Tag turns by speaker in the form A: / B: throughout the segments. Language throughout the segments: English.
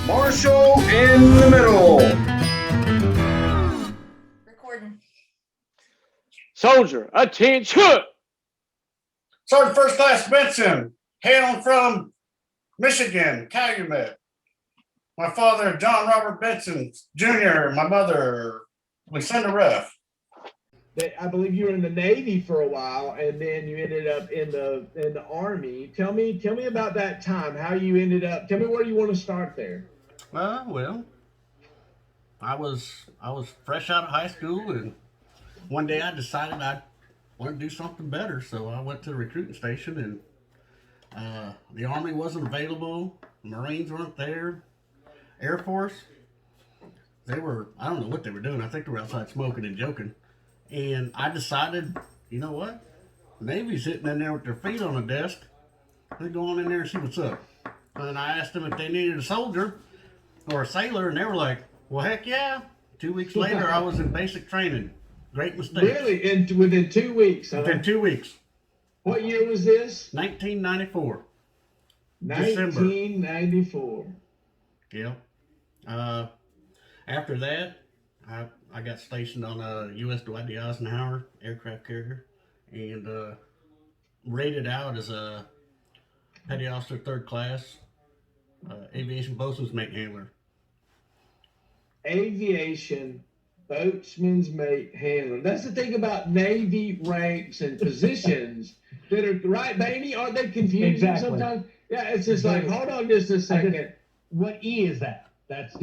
A: Marshall in the middle.
B: Recording.
C: Soldier, attention!
D: Sergeant First Class Benson, hailing from Michigan, Calumet. My father, John Robert Benson Jr., my mother, Lucinda Ruff.
E: I believe you were in the Navy for a while, and then you ended up in the Army. Tell me about that time. How you ended up. Tell me where you want to start there.
D: Well, I was fresh out of high school, and one day I decided I wanted to do something better, so I went to the recruiting station, and the Army wasn't available, Marines weren't there, Air Force, I don't know what they were doing. I think they were outside smoking and joking. And I decided, you know what? The Navy's sitting in there with their feet on the desk. Let's go on in there and see what's up. And I asked them if they needed a soldier or a sailor, and they were like, well, heck yeah. 2 weeks later, I was in basic training. Great mistake.
E: Really? Within 2 weeks? Huh?
D: Within 2 weeks.
E: What year was this?
D: 1994.
E: 1994.
D: December. Yeah. After that, I got stationed on a U.S. Dwight D. Eisenhower aircraft carrier and rated out as a petty officer 3rd class aviation boatswain's mate handler.
E: Aviation boatsman's mate handler. That's the thing about Navy ranks and positions that are right, baby. Aren't they confusing sometimes? Yeah, it's just like, hold on just a second.
F: What E is that? That's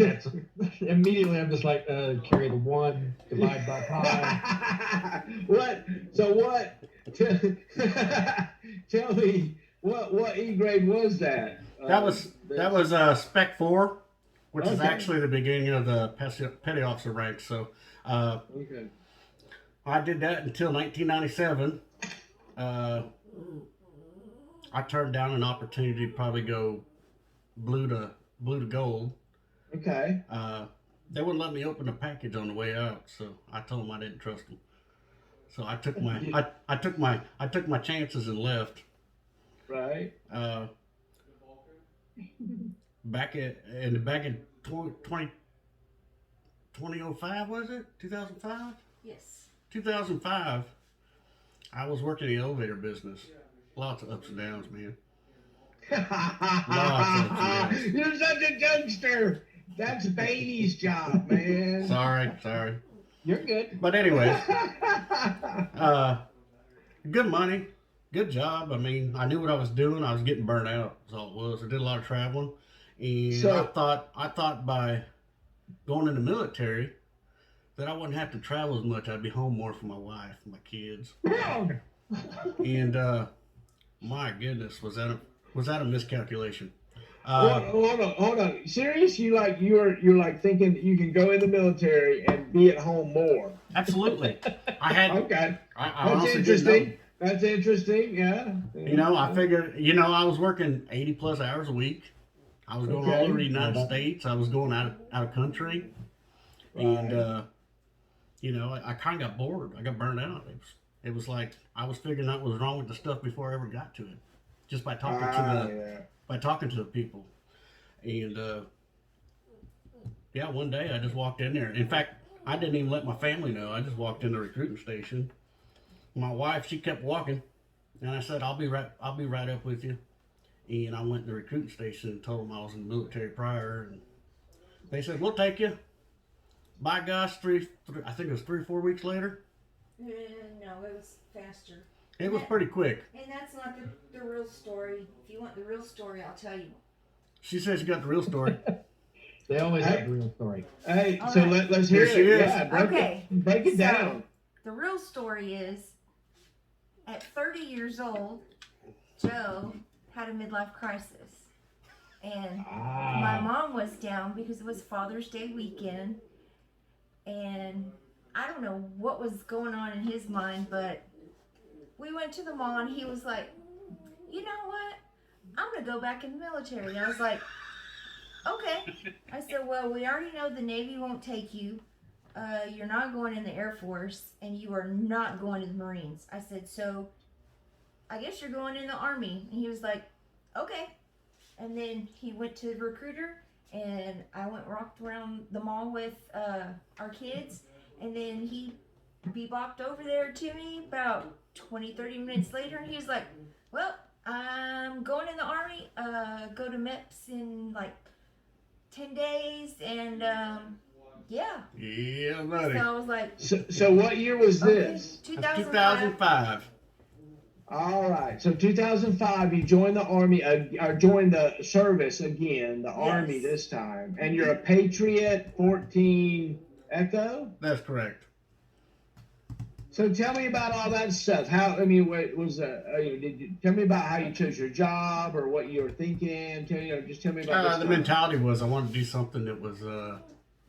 F: immediately I'm just like carry the 1, divide by pi.
E: What? So what? Tell me what E grade was that?
D: That was Spec 4, which is actually the beginning of the petty officer rank. So
E: okay.
D: I did that until 1997. I turned down an opportunity to probably go blue to gold.
E: Okay.
D: They wouldn't let me open the package on the way out, so I told them I didn't trust them. So I took my I took my chances and left.
E: Right.
D: Back in 2005, was it 2005?
B: Yes.
D: 2005. I was working in the elevator business. Lots of ups and downs, man.
E: You're such a jokester. That's baby's job, man.
D: Sorry.
E: You're good.
D: But anyways, good money, good job. I mean, I knew what I was doing. I was getting burnt out. That's all it was. I did a lot of traveling, and I thought by going in the military that I wouldn't have to travel as much. I'd be home more for my wife and my kids. And my goodness, was that a miscalculation?
E: Hold on. Serious? You're like thinking that you can go in the military and be at home more.
D: Absolutely. I had.
E: Okay.
D: That's interesting.
E: That's interesting. Yeah.
D: You know, I figured. You know, I was working 80 plus hours a week. I was going all over the United States. I was going out of country, and you know, I kind of got bored. I got burned out. It was like I was figuring out what was wrong with the stuff before I ever got to it, just by talking to the people. And one day I just walked in there. In fact, I didn't even let my family know. I just walked in the recruiting station. My wife, she kept walking, and I said, I'll be right up with you. And I went to the recruiting station and told them I was in the military prior, and they said, we'll take you. By gosh, I think it was 3 or 4 weeks later.
B: No, it was faster.
D: It was pretty quick.
B: And that's not the real story. If you want the real story, I'll tell you.
D: She says she got the real story.
F: They always have the real story.
E: Hey,
B: all
E: so
B: right.
E: let's hear it. Yeah, break it down.
B: The real story is, at 30 years old, Joe had a midlife crisis. And my mom was down because it was Father's Day weekend. And I don't know what was going on in his mind, but we went to the mall and he was like, you know what? I'm going to go back in the military. And I was like, okay. I said, well, we already know the Navy won't take you. You're not going in the Air Force, and you are not going to the Marines. I said, so I guess you're going in the Army. And he was like, okay. And then he went to the recruiter, and I walked around the mall with our kids, and then he bebopped over there to me about 20-30 minutes later, and he was like, well, I'm going in the Army, go to MEPS in like 10 days, and yeah.
D: Yeah, buddy.
B: So I was like,
E: So what year was this?
D: 2005.
E: All right. So 2005, you joined the Army, or joined the service again, the Army this time, and you're a Patriot 14 Echo.
D: That's correct.
E: So tell me about all that stuff. How, I mean, what was tell me about how you chose your job or what you were thinking? Just tell me about
D: The mentality was I wanted to do something that was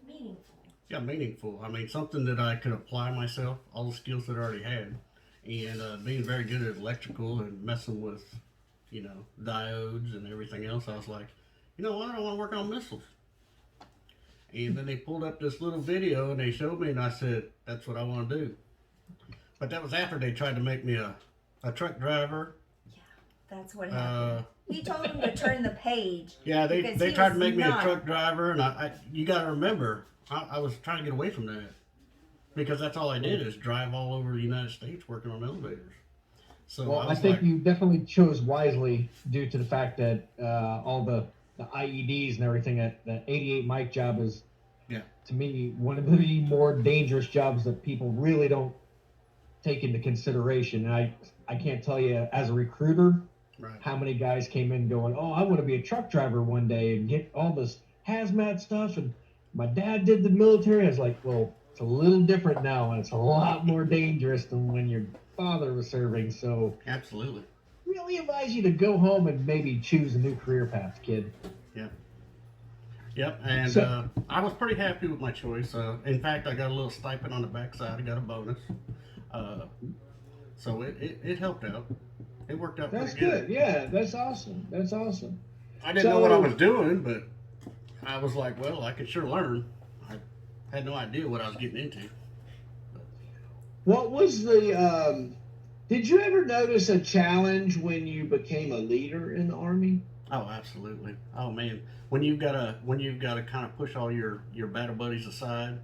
B: meaningful.
D: Yeah, meaningful. I mean, something that I could apply myself, all the skills that I already had, and being very good at electrical and messing with, diodes and everything else. I was like, you know what? I want to work on missiles. And then they pulled up this little video and they showed me, and I said, that's what I want to do. But that was after they tried to make me a truck driver.
B: Yeah, that's what happened. He told him to turn the page.
D: Yeah, they tried to make me a truck driver, and you got to remember, I was trying to get away from that because that's all I did is drive all over the United States working on elevators. So
F: well, I think you definitely chose wisely due to the fact that all the IEDs and everything. That 88 mic job is, to me, one of the more dangerous jobs that people really don't take into consideration. And I can't tell you as a recruiter how many guys came in going, oh, I want to be a truck driver one day and get all this hazmat stuff. And my dad did the military. I was like, well, it's a little different now, and it's a lot more dangerous than when your father was serving. So
D: absolutely,
F: really advise you to go home and maybe choose a new career path, kid.
D: Yeah. Yep, and I was pretty happy with my choice. In fact, I got a little stipend on the backside. I got a bonus. So it helped out. It worked out
E: That's
D: pretty good.
E: Yeah, that's awesome. That's awesome.
D: I didn't know what I was doing, but I was like, well, I could sure learn. I had no idea what I was getting into.
E: What was the, did you ever notice a challenge when you became a leader in the Army?
D: Oh, absolutely. Oh man, when you've got to kind of push all your battle buddies aside,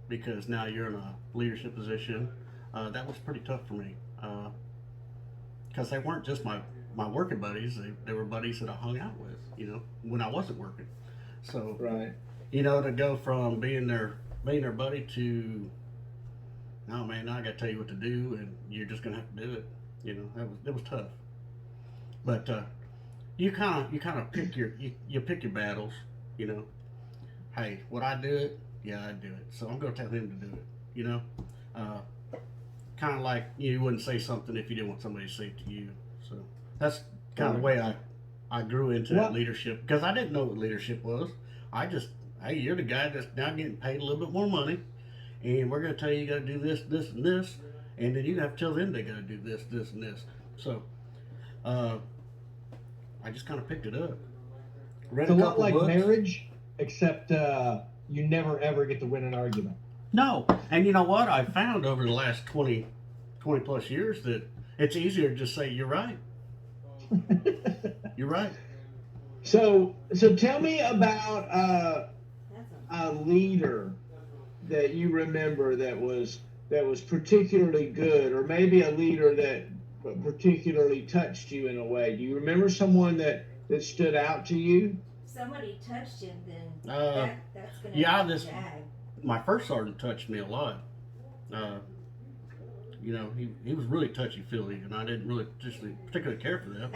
D: because now you're in a leadership position. That was pretty tough for me, because they weren't just my working buddies. They were buddies that I hung out with, when I wasn't working. So, to go from being their buddy to, no man, now I got to tell you what to do, and you're just gonna have to do it. It was tough. But you kind of pick your battles. Hey, would I do it? Yeah, I'd do it. So I'm gonna tell him to do it. Kind of like you wouldn't say something if you didn't want somebody to say it to you. So that's kind of the way I grew into that leadership, because I didn't know what leadership was. I just, hey, you're the guy that's now getting paid a little bit more money, and we're gonna tell you got to do this, this, and this, and then you have to tell them they got to do this, this, and this. So I just kind of picked it up.
F: It's a lot like marriage, except you never ever get to win an argument.
D: No, and you know what? I found over the last 20 plus years that it's easier to just say, you're right. You're right.
E: So tell me about a leader that you remember that was particularly good, or maybe a leader that particularly touched you in a way. Do you remember someone that stood out to you?
B: Somebody touched him, then that's gonna jag.
D: My first sergeant touched me a lot. He was really touchy-feely, and I didn't really particularly care for that.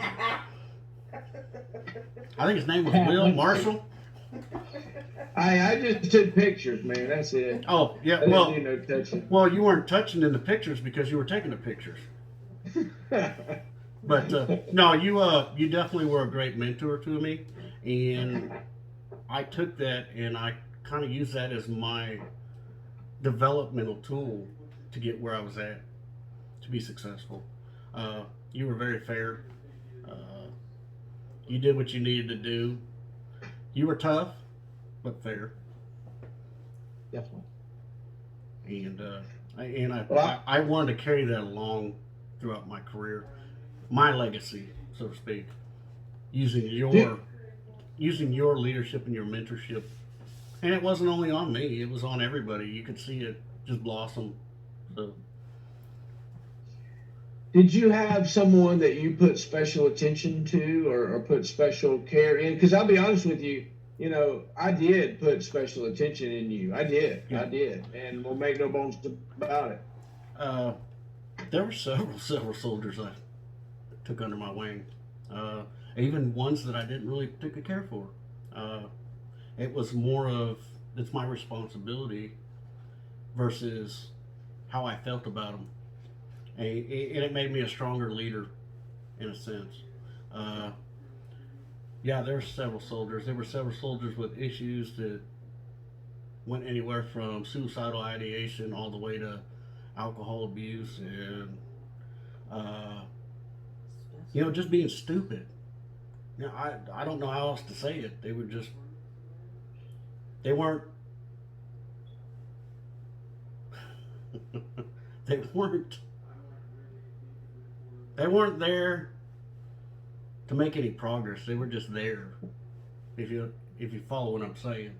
D: I think his name was Will Marshall.
E: I just took pictures, man. That's it.
D: Oh, yeah. Well, you weren't touching in the pictures because you were taking the pictures. But no, you definitely were a great mentor to me, and I took that and I kind of used that as my developmental tool to get where I was at, to be successful. You were very fair. You did what you needed to do. You were tough, but fair.
F: Definitely.
D: And I wanted to carry that along throughout my career, my legacy, so to speak, using using your leadership and your mentorship. And it wasn't only on me, it was on everybody. You could see it just blossom. So,
E: did you have someone that you put special attention to or put special care in? Because I'll be honest with you, I did put special attention in you. I did. And we'll make no bones about it.
D: There were several soldiers I took under my wing. Even ones that I didn't really particularly care for. It was more of, it's my responsibility versus how I felt about them. And it made me a stronger leader in a sense. Yeah, there were several soldiers. There were several soldiers with issues that went anywhere from suicidal ideation all the way to alcohol abuse and, just being stupid. I don't know how else to say it. They weren't they weren't there to make any progress. They were just there. If you follow what I'm saying.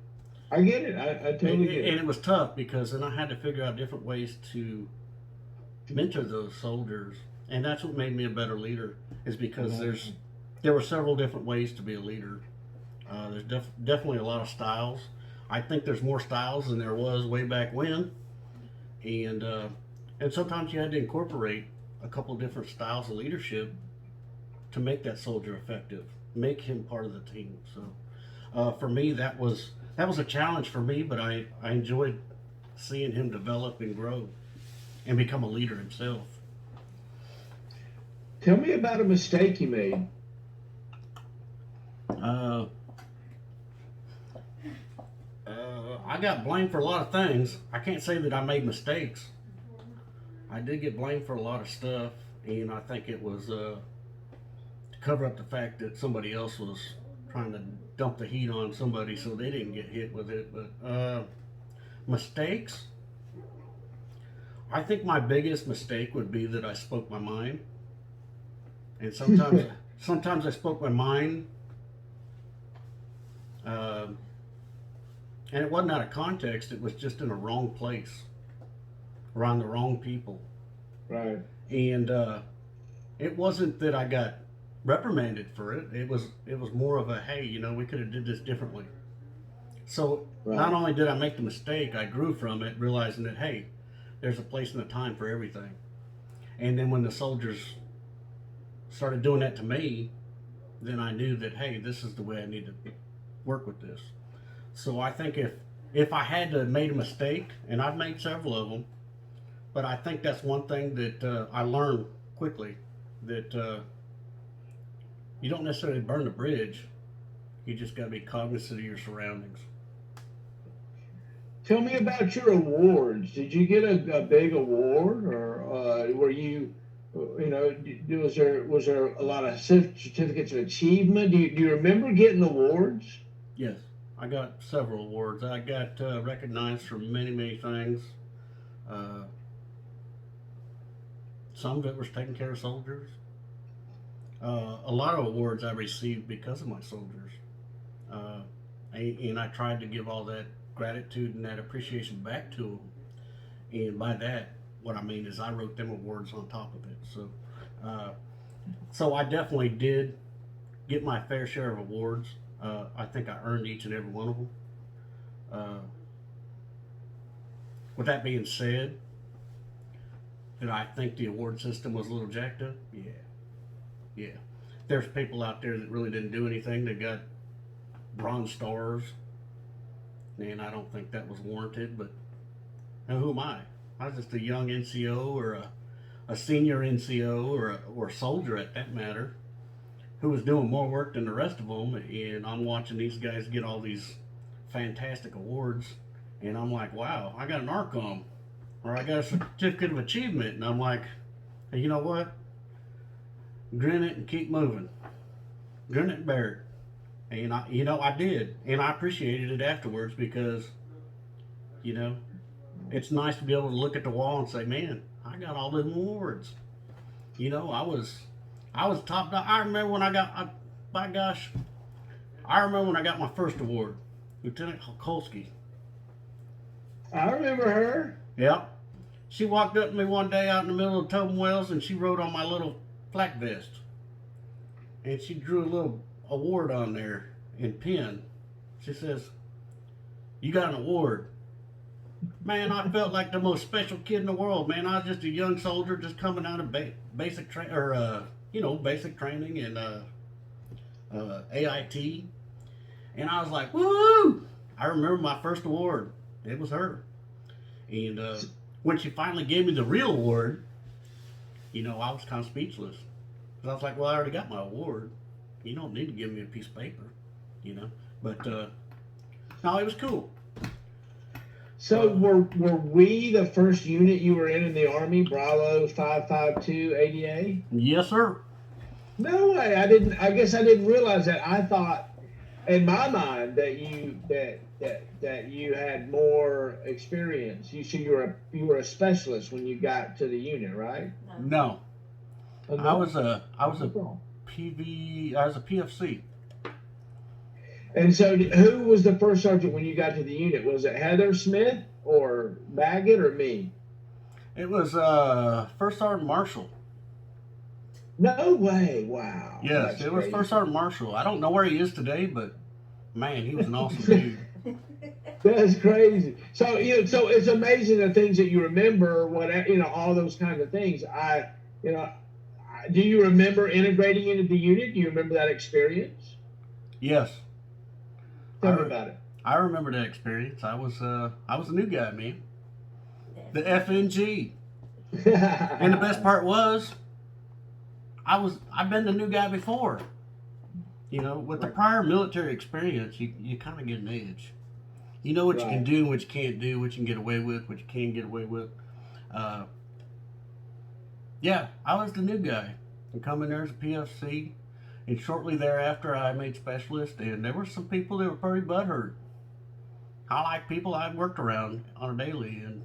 E: I get it. I totally get it.
D: And it was tough because then I had to figure out different ways to mentor those soldiers, and that's what made me a better leader. Is because there were several different ways to be a leader. There's definitely a lot of styles. I think there's more styles than there was way back when, and sometimes you had to incorporate a couple different styles of leadership to make that soldier effective, make him part of the team. So for me, that was a challenge for me, but I enjoyed seeing him develop and grow and become a leader himself.
E: Tell me about a mistake you made.
D: I got blamed for a lot of things. I can't say that I made mistakes. I did get blamed for a lot of stuff, and I think it was to cover up the fact that somebody else was trying to dump the heat on somebody so they didn't get hit with it. But mistakes, I think my biggest mistake would be that I spoke my mind. And sometimes I spoke my mind, and it wasn't out of context. It was just in the wrong place, around the wrong people.
E: Right.
D: And it wasn't that I got reprimanded for it. It was more of a, hey, we could have did this differently. So Not only did I make the mistake, I grew from it, realizing that, hey, there's a place and a time for everything. And then when the soldiers started doing that to me, then I knew that, hey, this is the way I need to work with this. So I think if I had to have made a mistake, and I've made several of them, but I think that's one thing that I learned quickly, that you don't necessarily burn the bridge. You just got to be cognizant of your surroundings.
E: Tell me about your awards. Did you get a big award, or were you, was there a lot of certificates of achievement? Do you remember getting awards?
D: Yes, I got several awards. I got recognized for many things. Some of it was taking care of soldiers. A lot of awards I received because of my soldiers. And I tried to give all that gratitude and that appreciation back to them. And by that, what I mean is I wrote them awards on top of it. So I definitely did get my fair share of awards. I think I earned each and every one of them. With that being said, did I think the award system was a little jacked up? Yeah. There's people out there that really didn't do anything that got bronze stars, and I don't think that was warranted, but who am I? I was just a young NCO or a senior NCO or a soldier at that matter who was doing more work than the rest of them, and I'm watching these guys get all these fantastic awards, and I'm like, wow, I got an ARCOM, or I got a certificate of achievement, and I'm like, hey, you know what? Grin it and keep moving. Grin it and bear it. And I did, and I appreciated it afterwards because, it's nice to be able to look at the wall and say, man, I got all them awards. I was top dog. I remember when by gosh, I remember when I got my first award, Lieutenant Kolsky.
E: I remember her.
D: Yep. She walked up to me one day out in the middle of Tobin Wells and she wrote on my little flak vest. And she drew a little award on there in pen. She says, "You got an award." Man, I felt like the most special kid in the world, man. I was just a young soldier just coming out of basic training and AIT. And I was like, woo! I remember my first award. It was her. And when she finally gave me the real award, I was kind of speechless. Because I was like, well, I already got my award. You don't need to give me a piece of paper, But, no, it was cool.
E: So were we the first unit you were in the Army, Bravo 552 ADA?
D: Yes, sir.
E: No way. I guess I didn't realize that. I thought in my mind that you had more experience. You were a specialist when you got to the unit, right?
D: No.
E: Oh, no?
D: I was a PFC.
E: And so who was the first sergeant when you got to the unit? Was it Heather Smith or Baggett or me?
D: It was First Sergeant Marshall.
E: No way. Wow.
D: Yes,
E: That's
D: it was
E: crazy.
D: First Sergeant Marshall. I don't know where he is today, but man, he was an awesome dude.
E: That's crazy. So so it's amazing the things that you remember. All those kind of things. Do you remember integrating into the unit? Do you remember that experience?
D: Yes.
E: Tell me about it.
D: I remember that experience. I was a new guy, man. The FNG. And the best part was, I've been the new guy before. With the prior military experience, you kind of get an edge. You know what you can do, what you can't do, what you can get away with, what you can't get away with. Yeah, I was the new guy. I come in there as a PFC, and shortly thereafter I made specialist, and there were some people that were pretty butthurt. I like people I've worked around on a daily, and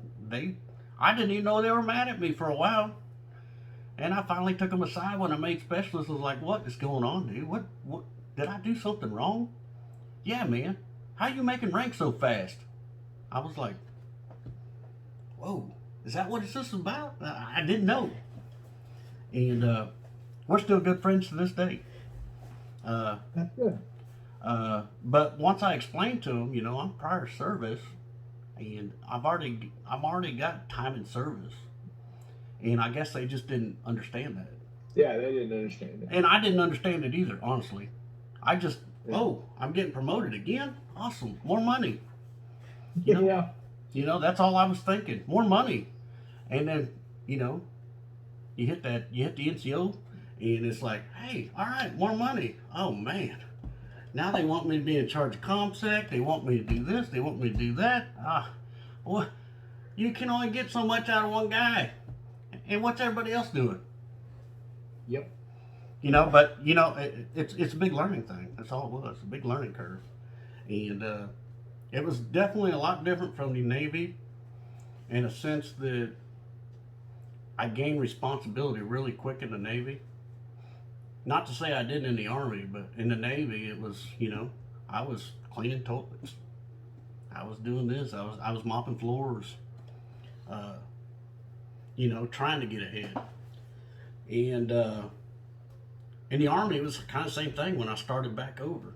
D: I didn't even know they were mad at me for a while. And I finally took them aside when I made specialist. I was like, what is going on, dude? What did I do something wrong? Yeah, man. How you making rank so fast? I was like, whoa, is that what this is about? I didn't know. And we're still good friends to this day.
F: That's good.
D: But once I explained to them, I'm prior service, and I've already got time in service, and I guess they just didn't understand that.
E: Yeah, they didn't understand it.
D: And I didn't understand it either, honestly. I just, I'm getting promoted again. Awesome, more money.
E: Yeah.
D: That's all I was thinking. More money, and then you hit the NCO, and it's like, hey, all right, more money. Oh man. Now they want me to be in charge of ComSec. They want me to do this. They want me to do that. Well, you can only get so much out of one guy. And what's everybody else doing?
F: Yep.
D: But it's a big learning thing. That's all it was. A big learning curve. And it was definitely a lot different from the Navy, in a sense that I gained responsibility really quick in the Navy. Not to say I didn't in the Army, but in the Navy, it was, I was cleaning toilets. I was doing this. I was mopping floors. Trying to get ahead. And in the Army, it was kind of the same thing when I started back over.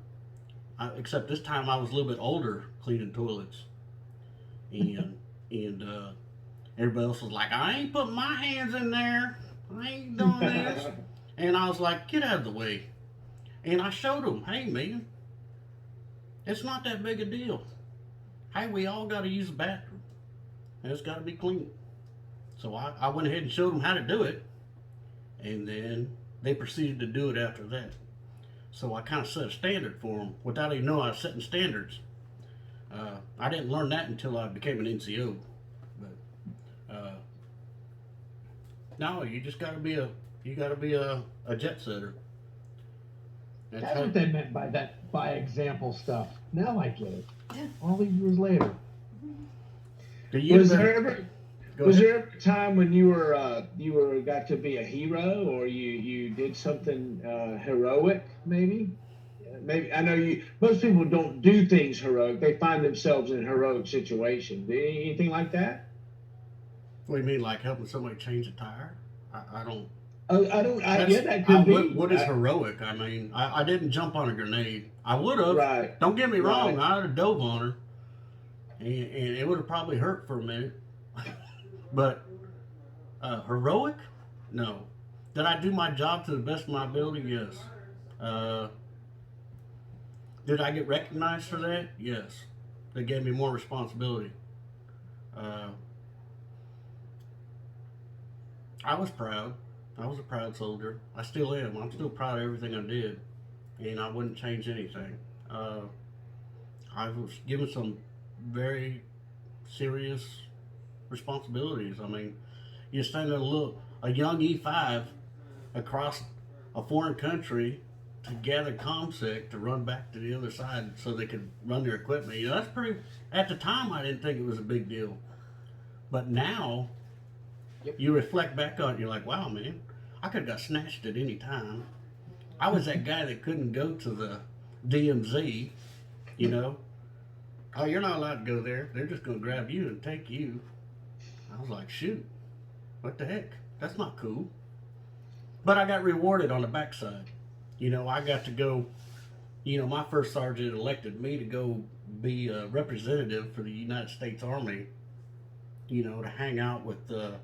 D: Except this time I was a little bit older cleaning toilets. And everybody else was like, I ain't putting my hands in there. I ain't doing this. And I was like, get out of the way. And I showed them, hey man, it's not that big a deal. Hey, we all got to use the bathroom. And it's got to be clean. So I went ahead and showed them how to do it. And then they proceeded to do it after that. So I kind of set a standard for them without even knowing I was setting standards. I didn't learn that until I became an NCO. But no, you just got to be a jet setter.
F: That's what they meant by that by example stuff. Now I get it. All these years later.
E: Was there ever a time when you got to be a hero, or you did something heroic maybe maybe I know you. Most people don't do things heroic; they find themselves in heroic situations. Anything like that?
D: What do you mean, like helping somebody change a tire? I don't.
E: I don't. Yeah, that could be.
D: What is heroic? I mean, I didn't jump on a grenade. I would have.
E: Right.
D: Don't get me wrong.
E: Right.
D: I'd have dove on her, and it would have probably hurt for a minute. But heroic? No. Did I do my job to the best of my ability? Yes. Did I get recognized for that? Yes. They gave me more responsibility. I was proud. I was a proud soldier. I still am. I'm still proud of everything I did, and I wouldn't change anything. I was given some very serious responsibilities. I mean, you're sending a young E5 across a foreign country to gather ComSec to run back to the other side so they could run their equipment. You know, that's pretty. At the time, I didn't think it was a big deal, but now. Yep. You reflect back on it, you're like, wow, man, I could have got snatched at any time. I was that guy that couldn't go to the DMZ, you know. Oh, you're not allowed to go there. They're just going to grab you and take you. I was like, shoot, what the heck? That's not cool. But I got rewarded on the backside. You know, I got to go, you know, my first sergeant elected me to go be a representative for the United States Army, you know, to hang out with the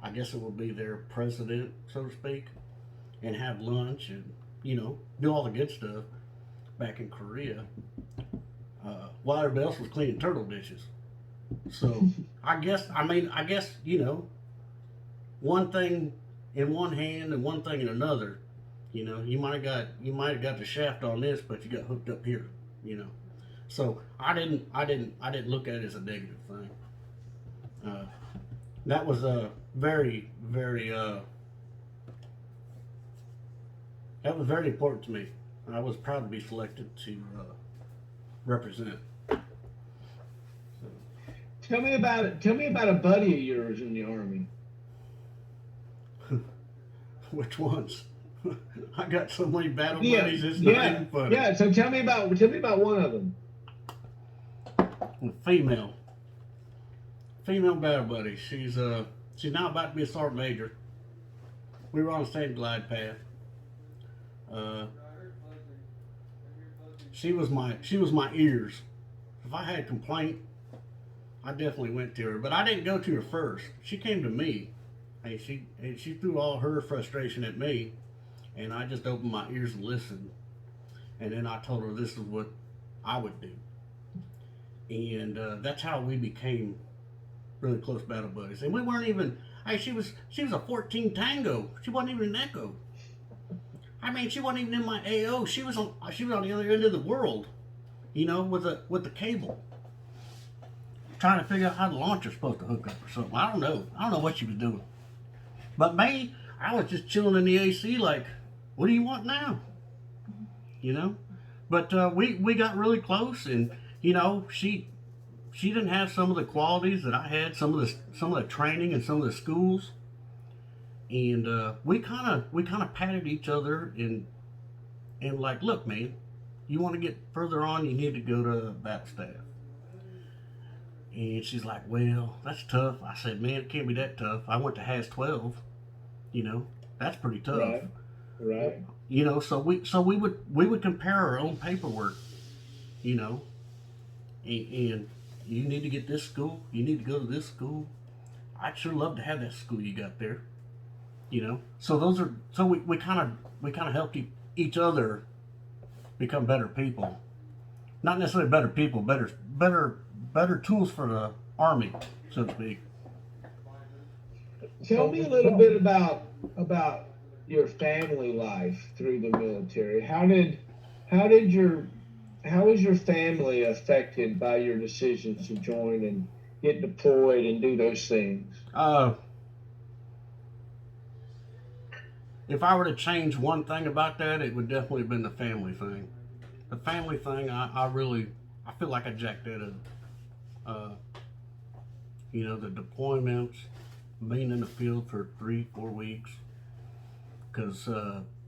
D: I guess it will be their president, so to speak, and have lunch and, you know, do all the good stuff back in Korea, while everybody else was cleaning turtle dishes. So I guess, you know, one thing in one hand and one thing in another. You know, you might have got the shaft on this, but you got hooked up here, you know. So I didn't look at it as a negative thing. That was very, very that was very important to me. I was proud to be selected to represent. So.
E: Tell me about it. Tell me about a buddy of yours in the Army.
D: Which ones? I got so many battle buddies. It's not even funny.
E: Yeah. So tell me about one of them.
D: Female battle buddy. She's now about to be a sergeant major. We were on the same glide path. She was my ears. If I had a complaint, I definitely went to her. But I didn't go to her first. She came to me, and she threw all her frustration at me, and I just opened my ears and listened. And then I told her this is what I would do. And that's how we became really close battle buddies. And we weren't even. She was a 14 Tango. She wasn't even an Echo. I mean, she wasn't even in my AO. She was on the other end of the world, you know, with the cable, trying to figure out how the launcher's supposed to hook up or something. I don't know what she was doing. But me, I was just chilling in the AC, like, what do you want now? You know. But we got really close, and you know, she didn't have some of the qualities that I had, some of the training and some of the schools, and we kind of patted each other and like, look, man, you want to get further on, you need to go to battle staff. And she's like, well, that's tough. I said, man, it can't be that tough. I went to HAS 12, you know, that's pretty tough.
E: Right.
D: You know, so we would compare our own paperwork, you know, and you need to get this school, you need to go to this school. I'd sure love to have that school you got there, you know. So we kind of helped each other become better people. Not necessarily better people, better tools for the Army, so to speak.
E: Tell me a little bit about your family life through the military. How was your family affected by your decisions to join and get deployed and do those things?
D: If I were to change one thing about that, it would definitely have been the family thing. The family thing, I feel like I jacked that up. You know, the deployments, being in the field for 3-4 weeks, because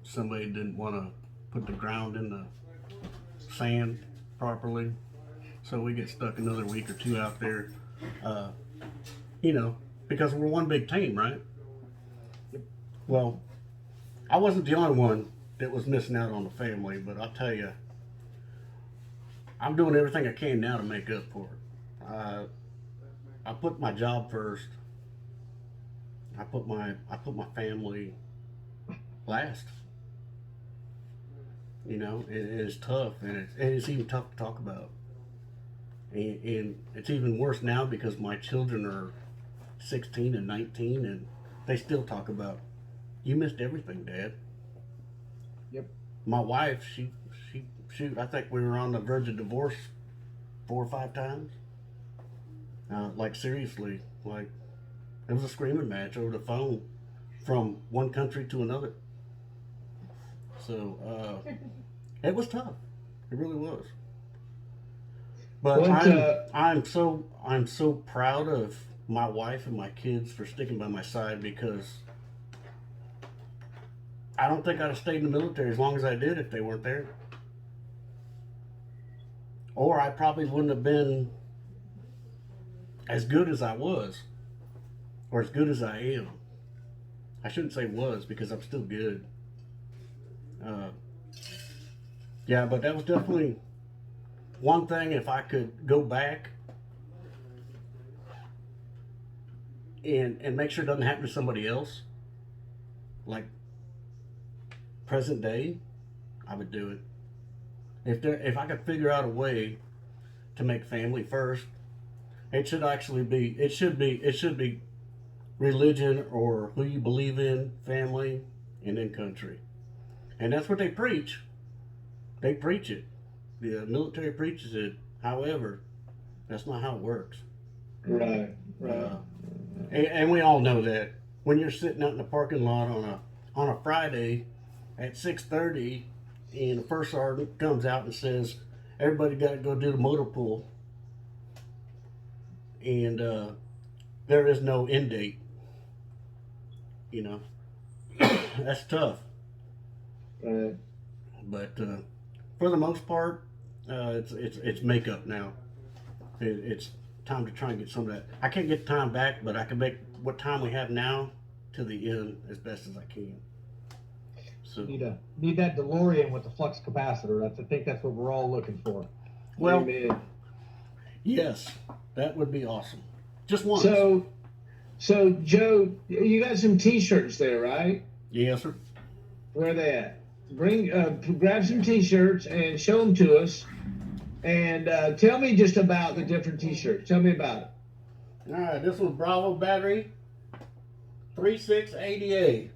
D: somebody didn't want to put the ground in the sand properly. So we get stuck another week or two out there, you know, because we're one big team, right? Well, I wasn't the only one that was missing out on the family, but I'll tell you, I'm doing everything I can now to make up for it. I put my job first. I put my family last. You know, it's tough, and it's even tough to talk about. And it's even worse now because my children are 16 and 19, and they still talk about, you missed everything, Dad.
F: Yep.
D: My wife, she shoot, I think we were on the verge of divorce 4 or 5 times. Like seriously, like it was a screaming match over the phone from one country to another. So it was tough. It really was. But I'm so proud of my wife and my kids for sticking by my side, because I don't think I'd have stayed in the military as long as I did if they weren't there. Or I probably wouldn't have been as good as I was, or as good as I am. I shouldn't say was, because I'm still good. Yeah, but that was definitely one thing. If I could go back and make sure it doesn't happen to somebody else, like present day, I would do it. If I could figure out a way to make family first, it should be religion or who you believe in, family, and then country. And that's what they preach. They preach it. The military preaches it. However, that's not how it works.
E: Right.
D: And we all know that when you're sitting out in the parking lot on a Friday at 6:30, and the first sergeant comes out and says, everybody got to go do the motor pool, and there is no end date. You know, that's tough.
E: Right.
D: But for the most part, it's makeup now. It's time to try and get some of that. I can't get time back, but I can make what time we have now to the end as best as I can. So
F: Need that DeLorean with the flux capacitor. I think that's what we're all looking for.
D: Well,
E: Amen.
D: yes, that would be awesome. Just once.
E: So Joe, you got some T-shirts there, right?
D: Yes, sir.
E: Where are they at? Grab some T-shirts and show them to us, and tell me just about the different T-shirts. Tell me about it.
D: All right, this was Bravo Battery 3680A.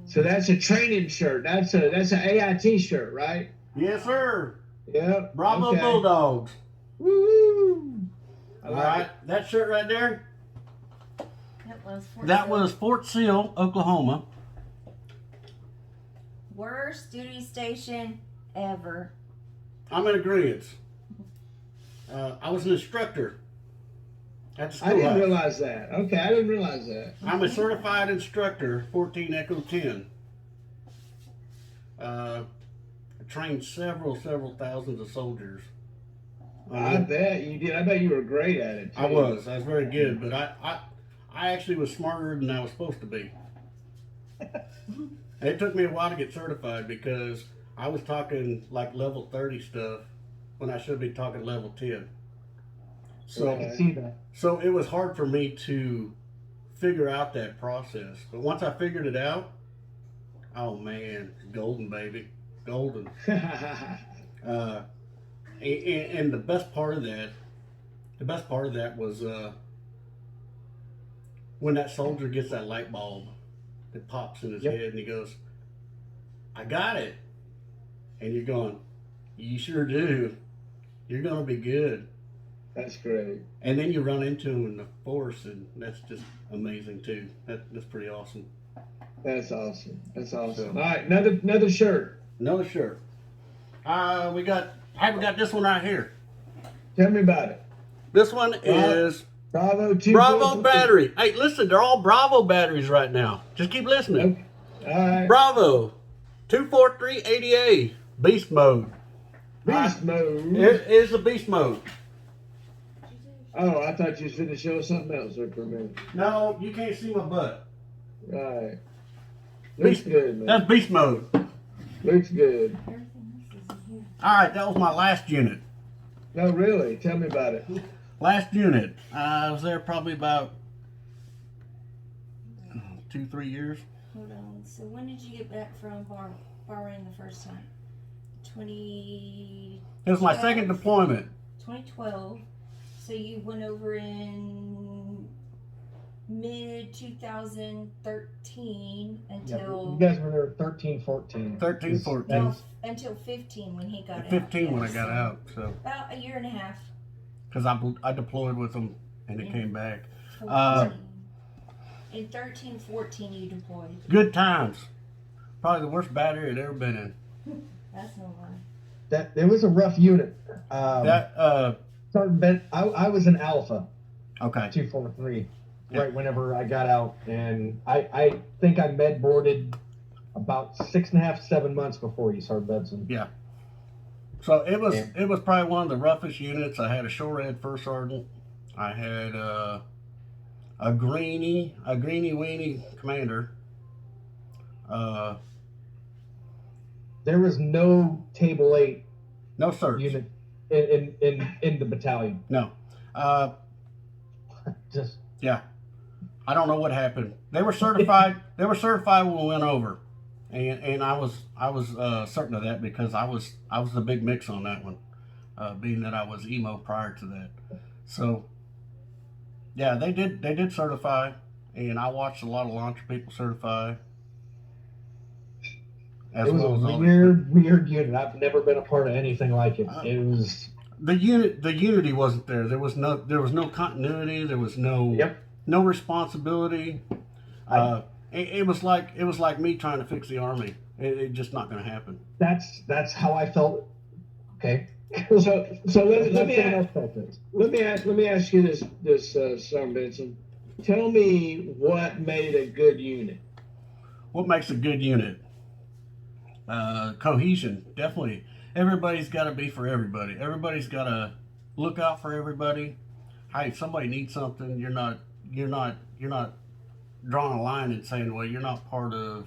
E: So that's a training shirt. That's an AIT shirt, right?
D: Yes, sir.
E: Yep.
D: Bravo
E: okay.
D: Bulldogs.
E: Woo!
D: All right, that shirt right there.
B: That
D: Was Fort Sill, Oklahoma.
B: Worst duty station ever.
D: I'm in agreement. I was an instructor at the school.
E: I didn't realize that. Okay, I didn't realize that.
D: I'm a certified instructor, 14 Echo 10. I trained several thousands of soldiers.
E: I bet you did. I bet you were great at it, too.
D: I was very good, but I actually was smarter than I was supposed to be. It took me a while to get certified because I was talking like level 30 stuff when I should be talking level 10. So
F: I can see that.
D: So it was hard for me to figure out that process. But once I figured it out, oh man, golden, baby. Golden. And the best part of that was when that soldier gets that light bulb that pops in his head and he goes, I got it. And you're going, you sure do. You're going to be good.
E: That's great.
D: And then you run into him in the force, and that's just amazing too. That's pretty awesome.
E: That's awesome. That's awesome.
D: So,
E: all right, another shirt.
D: Another shirt. I got this one right here.
E: Tell me about it.
D: This one is
E: Bravo 2.
D: Bravo battery. Hey, listen, they're all Bravo batteries right now. Just keep listening.
E: Okay. All right.
D: Bravo 243 ADA beast mode.
E: Beast mode.
D: It is the beast mode.
E: Oh, I thought you was going to show us something else there for a minute.
D: No, you can't see my butt.
E: All right. Looks good, man.
D: That's beast mode.
E: Looks good.
D: All right, that was my last unit.
E: No, really? Tell me about it.
D: Last unit. I was there probably about 2-3 years.
B: Hold on. So when did you get back from Bahrain the first time? 20.
D: It was my second deployment.
B: 2012. So you went over in mid 2013 until.
F: You guys were there 13, 14.
D: 13, 14.
B: Well, until 15 when he got out.
D: 15 when I
B: yeah,
D: got
B: so
D: out. So
B: about a year and a half.
D: because I deployed with them and it came back.
B: 14. In 13, 14 you deployed.
D: Good times. Probably the worst battery I'd ever been in.
B: That's no lie.
F: That it was a rough unit.
D: That
F: I was in Alpha
D: okay.
F: 243
D: Yeah.
F: right whenever I got out, and I think I med boarded about 6.5 to 7 months before you started, Benson.
D: Yeah. So it was probably one of the roughest units. I had a shore red first sergeant. I had a greenie weenie commander.
F: There was no table 8
D: No search.
F: unit in the battalion.
D: No.
F: Just
D: Yeah. I don't know what happened. They were certified. They were certified when we went over, and I was certain of that because I was the big mix on that one, being that I was emo prior to that. So yeah, they did certify, and I watched a lot of launcher people certify.
F: it was a weird unit. I've never been a part of anything like it. It was
D: the unity wasn't there. There was no continuity. There was no responsibility. It was like me trying to fix the army. It's just not going to happen.
F: That's how I felt. Okay.
E: So let me ask you this, Sergeant Benson. Tell me what made a good unit.
D: What makes a good unit? Cohesion, definitely. Everybody's got to be for everybody. Everybody's got to look out for everybody. Hey, if somebody needs something, you're not drawing a line and saying, well, you're not part of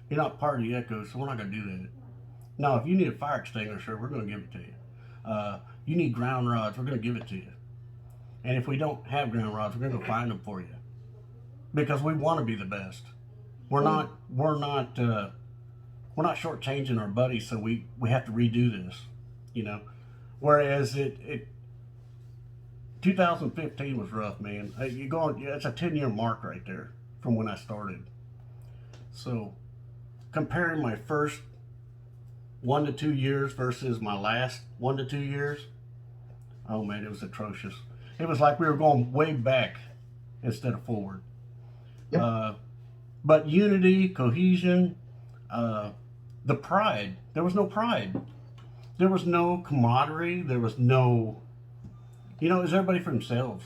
D: the Echo, so we're not going to do that. No, if you need a fire extinguisher, we're going to give it to you. You need ground rods, we're going to give it to you. And if we don't have ground rods, we're going to go find them for you, because we want to be the best. We're not shortchanging our buddies, so we have to redo this, you know. Whereas 2015 was rough, man. It's a 10-year mark right there from when I started. So comparing my first 1 to 2 years versus my last 1 to 2 years, oh man, it was atrocious. It was like we were going way back instead of forward. Yep. But unity, cohesion, the pride. There was no pride. There was no camaraderie. There was no, it was everybody for themselves.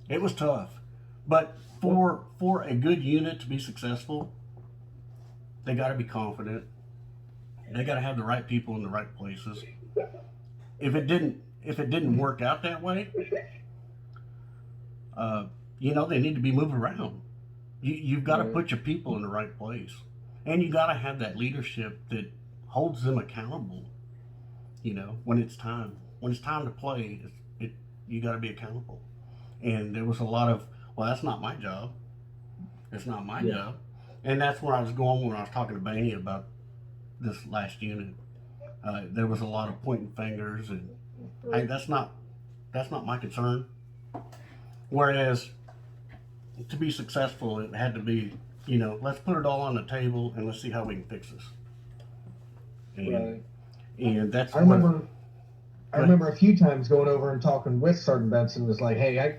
D: It was tough. But for a good unit to be successful, they got to be confident. They got to have the right people in the right places. If it didn't work out that way, they need to be moved around. You've got to put your people in the right place. And you got to have that leadership that holds them accountable. When it's time to play, you got to be accountable. And there was a lot of, well, that's not my job. It's not my job. And that's where I was going when I was talking to Baney about this last unit. There was a lot of pointing fingers, and hey, that's not my concern. Whereas to be successful, it had to be, let's put it all on the table and let's see how we can fix this. And that's
F: I remember a few times going over and talking with Sergeant Benson. Was like, hey,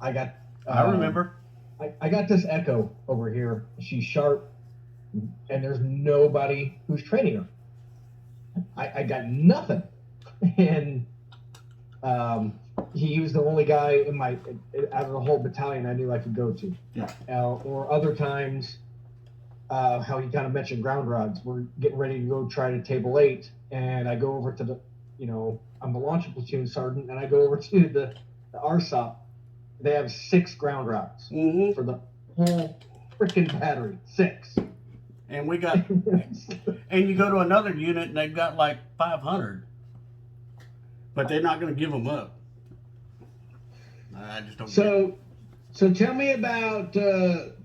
F: I got.
D: I remember.
F: I got this Echo over here. She's sharp, and there's nobody who's training her. I got nothing, and he was the only guy out of the whole battalion I knew I could go to.
D: Yeah.
F: Or other times, how he kind of mentioned ground rods. We're getting ready to go try to table 8, and I go over to the, I'm the launching platoon sergeant, and I go over to the RSOP. They have 6 ground rods for the whole freaking battery. 6.
D: And we got, and you go to another unit and they've got like 500, but they're not going to give them up. I just don't.
E: So tell me about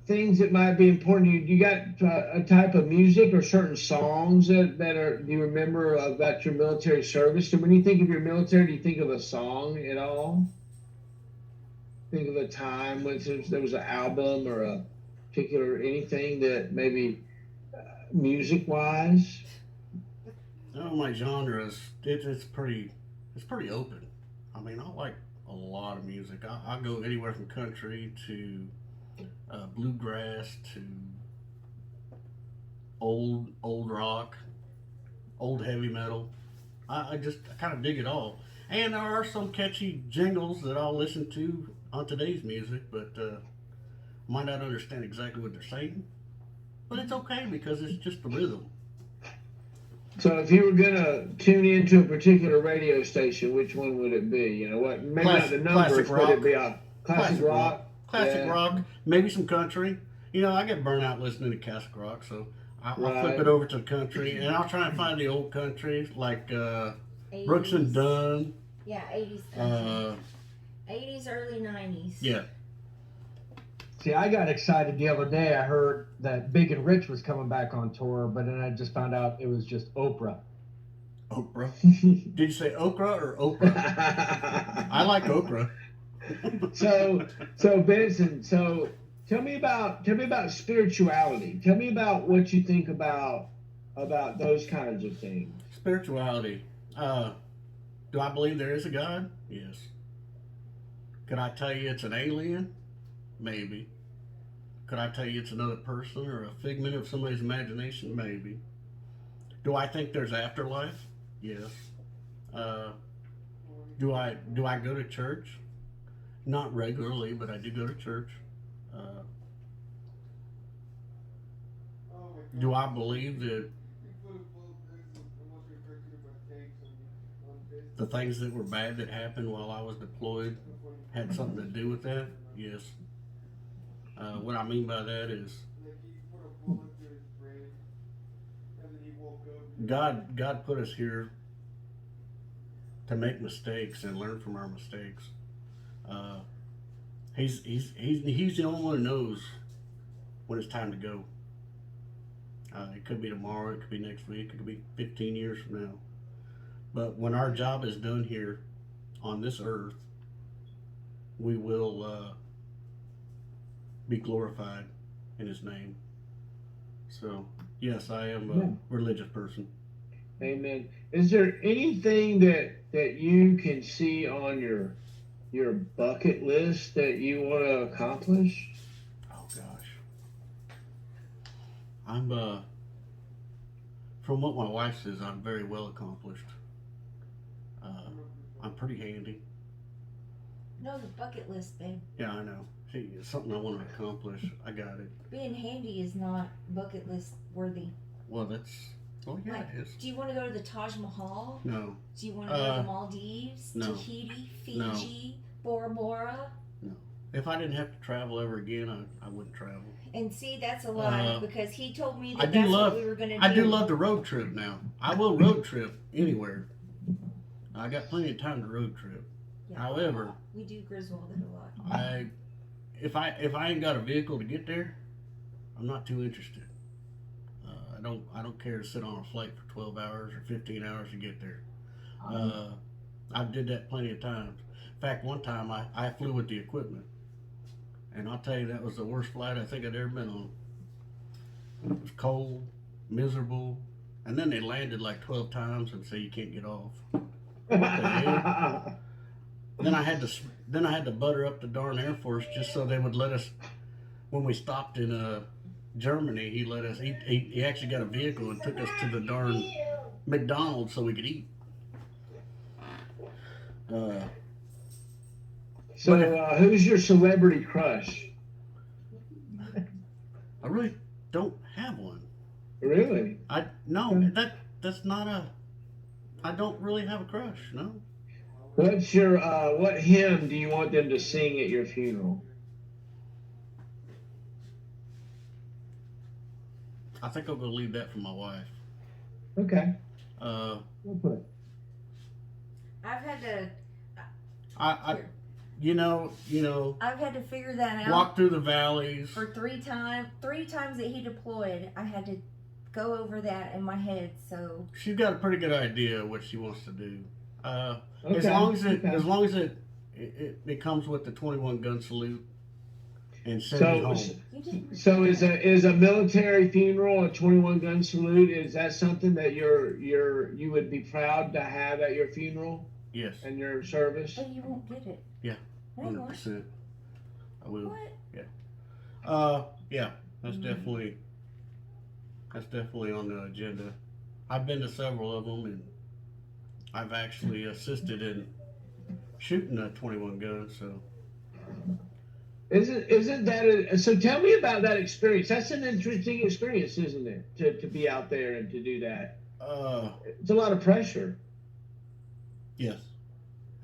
E: things that might be important to you. You got a type of music or certain songs that are do you remember about your military service? And when you think of your military, do you think of a song at all? Think of a time when there was an album or a particular anything that maybe music wise?
D: No, my genre is it's pretty open. I mean, I like a lot of music. I go anywhere from country to bluegrass to old rock, old heavy metal. I kind of dig it all. And there are some catchy jingles that I'll listen to on today's music, but might not understand exactly what they're saying. But it's okay because it's just the rhythm.
E: So if you were gonna tune into a particular radio station, which one would it be? You know what? Maybe not the numbers, but it'd be a classic rock.
D: Classic rock, maybe some country. I get burnt out listening to classic rock, so I'll flip it over to the country, and I'll try and find the old country, like Brooks and Dunn.
B: Yeah, 80s country. 80s, early 90s.
D: Yeah.
F: See, I got excited the other day. I heard that Big and Rich was coming back on tour, but then I just found out it was just Oprah.
D: Oprah? Did you say okra or Oprah? I like okra.
E: So Benson, tell me about spirituality. Tell me about what you think about those kinds of things.
D: Spirituality. Do I believe there is a God? Yes. Could I tell you it's an alien? Maybe. Could I tell you it's another person or a figment of somebody's imagination? Maybe. Do I think there's afterlife? Yes. Do I go to church? Not regularly, but I do go to church. Do I believe that the things that were bad that happened while I was deployed had something to do with that? Yes. What I mean by that is God put us here to make mistakes and learn from our mistakes. He's the only one who knows when it's time to go. It could be tomorrow, it could be next week, it could be 15 years from now. But when our job is done here on this earth, we will be glorified in His name. So, yes, I am a religious person.
E: Amen. Is there anything that you can see on your bucket list that you want to accomplish?
D: Oh gosh, I'm from what my wife says, I'm very well accomplished. I'm pretty handy.
B: No, the bucket list, babe.
D: Yeah, I know. See, it's something I want to accomplish. I got it.
B: Being handy is not bucket list worthy.
D: Well, yeah,
B: Like,
D: it is.
B: do you want to go to the Taj Mahal?
D: No.
B: Do you want to go to the Maldives,
D: no.
B: Tahiti, Fiji, Bora Bora?
D: No. If I didn't have to travel ever again, I wouldn't travel.
B: And see, that's a lie because he told me that what we were going to do.
D: I do love the road trip now. I will road trip anywhere. I got plenty of time to road trip.
B: Yeah.
D: However,
B: we do Griswold it a lot.
D: If I ain't got a vehicle to get there, I'm not too interested. I don't care to sit on a flight for 12 hours or 15 hours to get there. I did that plenty of times. In fact, one time I flew with the equipment, and I'll tell you that was the worst flight I think I'd ever been on. It was cold, miserable, and then they landed like 12 times and say you can't get off. What the hell? Then I had to butter up the darn Air Force just so they would let us. When we stopped in Germany, he let us. He actually got a vehicle and took us to the darn McDonald's so we could eat.
E: Who's your celebrity crush?
D: I really don't have one.
E: Really?
D: That's not a. I don't really have a crush. No.
E: What's your what hymn do you want them to sing at your funeral?
D: I think I'm gonna leave that for my wife.
E: Okay.
F: We'll put it.
B: I've had to.
D: I've
B: had to figure that out.
D: walk through the valleys.
B: For three times that he deployed, I had to go over that in my head. So
D: She's got a pretty good idea of what she wants to do.
E: Okay.
D: As long as it comes with the 21 gun salute and send me home.
E: So is a military funeral, a 21 gun salute? Is that something that you would be proud to have at your funeral?
D: Yes.
E: And your service?
B: Oh, you won't get it.
D: Yeah.
B: Hang on.
D: 100%. I will.
B: What?
D: Yeah. That's definitely on the agenda. I've been to several of them, and I've actually assisted in shooting a 21 gun. So
E: Isn't that so? Tell me about that experience. That's an interesting experience, isn't it? To be out there and to do that. It's a lot of pressure.
D: Yes,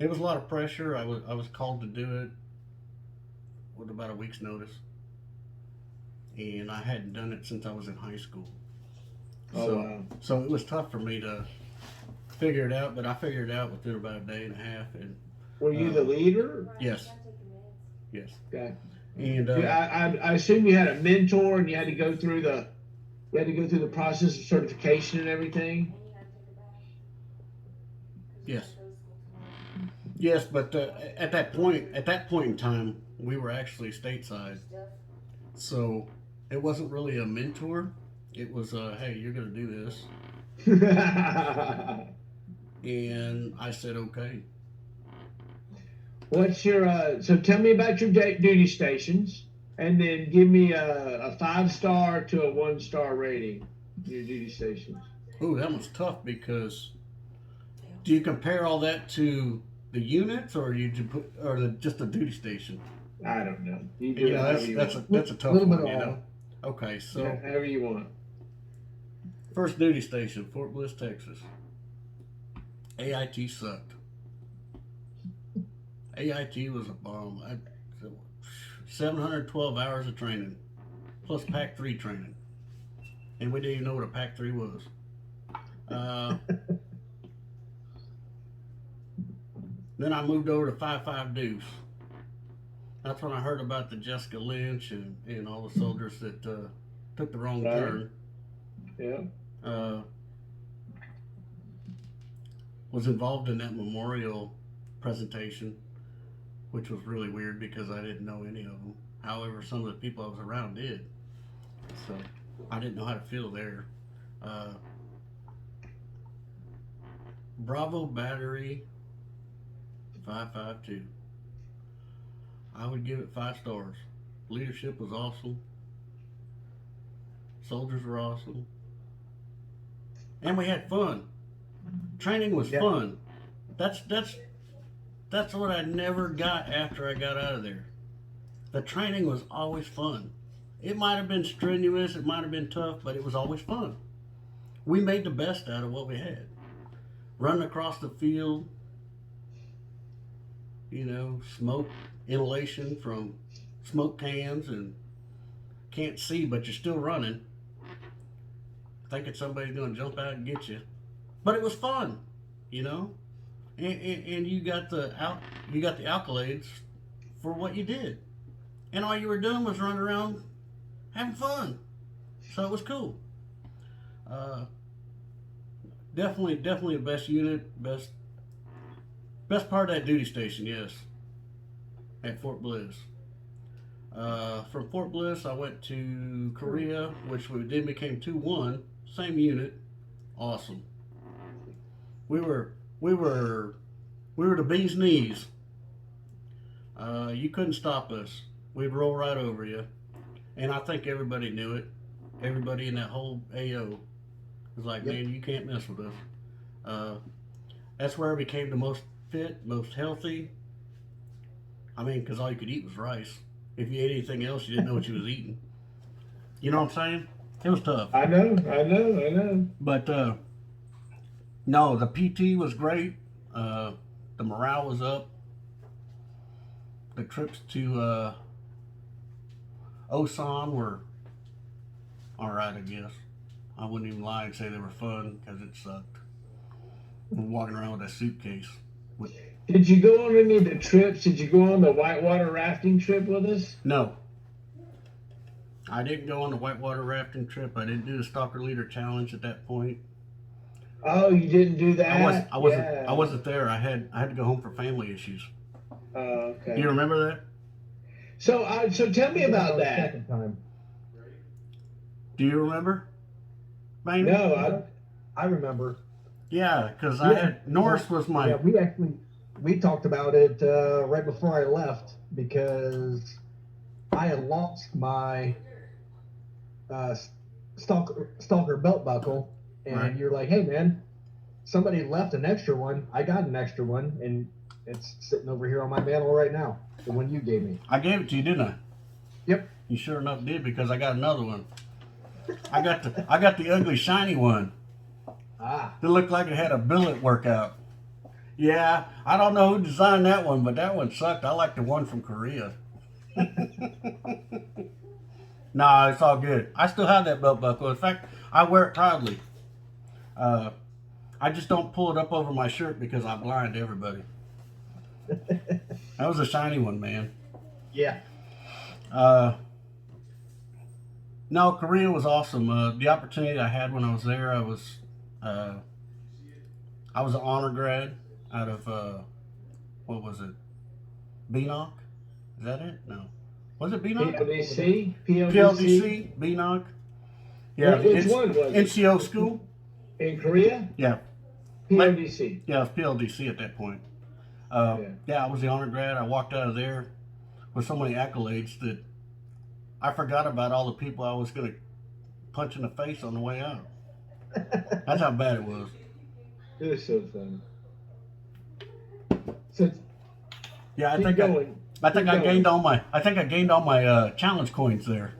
D: it was a lot of pressure. I was called to do it with about a week's notice, and I hadn't done it since I was in high school. So it was tough for me to figure it out, but I figured it out within about a day and a half. And
E: were you the leader?
D: Yes. Yes.
E: Okay.
D: And
E: I assume you had a mentor, and you had to go through the process of certification and everything.
D: Yes. Yes, but at that point in time, we were actually stateside, so it wasn't really a mentor. It was, hey, you're gonna do this, and I said okay.
E: What's your so tell me about your duty stations, and then give me a 5-star to a 1-star rating. Your duty stations.
D: Ooh, that was tough because do you compare all that to the units, or just the duty station?
E: I don't know. You do
D: You know, that's a tough
F: Little bit
D: one.
F: of
D: You
F: all.
D: know. Okay, so
E: Yeah, however you want.
D: first duty station, Fort Bliss, Texas. AIT sucked. AIT was a bomb. 712 hours of training, plus Pac 3 training, and we didn't even know what a Pac 3 was. Then I moved over to 5.5 Deuce. That's when I heard about the Jessica Lynch and all the soldiers that took the wrong turn.
E: Yeah.
D: Was involved in that memorial presentation, which was really weird because I didn't know any of them. However, some of the people I was around did. So I didn't know how to feel there. Bravo Battery 552. I would give it 5 stars. Leadership was awesome. Soldiers were awesome. And we had fun. Training was fun. That's what I never got after I got out of there. The training was always fun. It might have been strenuous, it might have been tough, but it was always fun. We made the best out of what we had. Running across the field, smoke inhalation from smoke cans, and can't see, but you're still running, thinking somebody's going to jump out and get you. But it was fun, and you got the accolades for what you did, and all you were doing was running around having fun. So it was cool. Definitely the best unit, best part of that duty station, yes, at Fort Bliss. From Fort Bliss, I went to Korea, which we then became 2-1, same unit, awesome. We were the bee's knees. You couldn't stop us. We'd roll right over you, and I think everybody knew it. Everybody in that whole AO was like, man, you can't mess with us. That's where I became the most fit, most healthy. I mean, because all you could eat was rice. If you ate anything else, you didn't know what you was eating. You know what I'm saying? It was tough.
E: I know.
D: But no, the PT was great. The morale was up. The trips to Osan were all right, I guess. I wouldn't even lie and say they were fun because it sucked. Walking around with a suitcase.
E: Did you go on any of the trips? Did you go on the whitewater rafting trip with us?
D: No. I didn't go on the whitewater rafting trip. I didn't do the Stalker Leader Challenge at that point.
E: Oh, you didn't do that?
D: I wasn't there. I had to go home for family issues.
E: Oh, okay.
D: Do you remember that?
E: So tell me about that.
F: Second time.
D: Do you remember? Maybe?
E: No,
F: I remember.
D: Yeah, because I had Norris was my.
F: Yeah, we talked about it right before I left because I had lost my stalker belt buckle, and
D: Right.
F: You're like, hey man, somebody left an extra one. I got an extra one, and it's sitting over here on my mantle right now. The one you gave me.
D: I gave it to you, didn't I?
F: Yep.
D: You sure enough did because I got another one. I got the ugly shiny one.
F: Ah.
D: It looked like it had a billet workout. Yeah, I don't know who designed that one, but that one sucked. I like the one from Korea. Nah, it's all good. I still have that belt buckle. In fact, I wear it proudly. I just don't pull it up over my shirt because I blind everybody. That was a shiny one, man.
F: Yeah.
D: No, Korea was awesome. The opportunity I had when I was there, I was an honor grad out of what was it? BNOC? Is that it? No. Was it BNOC?
E: PLDC?
D: BNOC. Yeah.
E: Which one was it?
D: NCO school.
E: In Korea?
D: Yeah.
E: PLDC.
D: Yeah, it was PLDC at that point. Yeah, I was the honor grad. I walked out of there with so many accolades that I forgot about all the people I was going to punch in the face on the way out. That's how bad it was.
E: It was so fun. So
D: Yeah, I think I gained all my challenge coins there.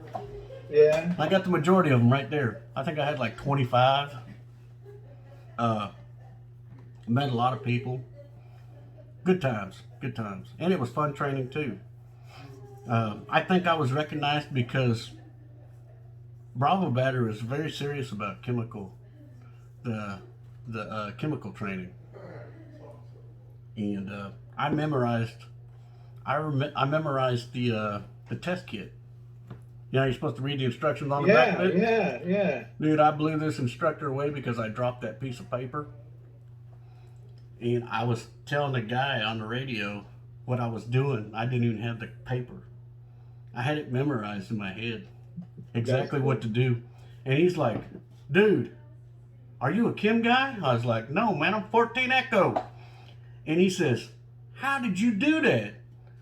E: Yeah.
D: I got the majority of them right there. I think I had like 25. Met a lot of people. Good times, and it was fun training too. I think I was recognized because Bravo Battery was very serious about chemical training, and I memorized the test kit. You know, you're supposed to read the instructions on the back of it.
E: Yeah.
D: Dude, I blew this instructor away because I dropped that piece of paper. And I was telling the guy on the radio what I was doing. I didn't even have the paper. I had it memorized in my head. Exactly what to do. And he's like, dude, are you a chem guy? I was like, no, man, I'm 14 Echo. And he says, how did you do that?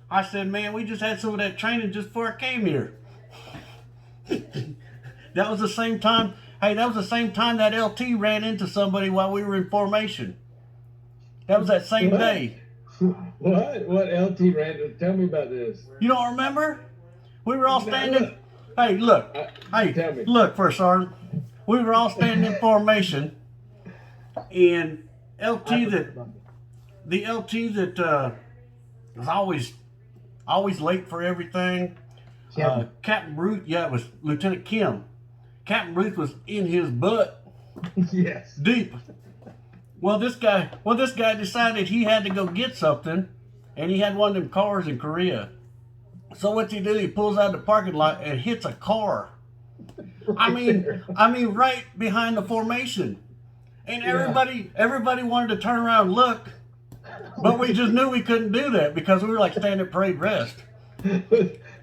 D: I said, man, we just had some of that training just before I came here. That was the same time that LT ran into somebody while we were in formation. That was that same day.
E: What LT ran? Tell me about this.
D: You don't remember? We were all standing. Hey, look.
E: Tell me.
D: Look, First Sergeant. We were all standing in formation, and the LT that was always late for everything. Captain Ruth, it was Lieutenant Kim. Captain Ruth was in his butt.
F: Yes.
D: Deep. Well, this guy decided he had to go get something, and he had one of them cars in Korea. So what's he do? He pulls out of the parking lot and hits a car. I mean, right behind the formation, and everybody wanted to turn around and look, but we just knew we couldn't do that because we were like standing at parade rest.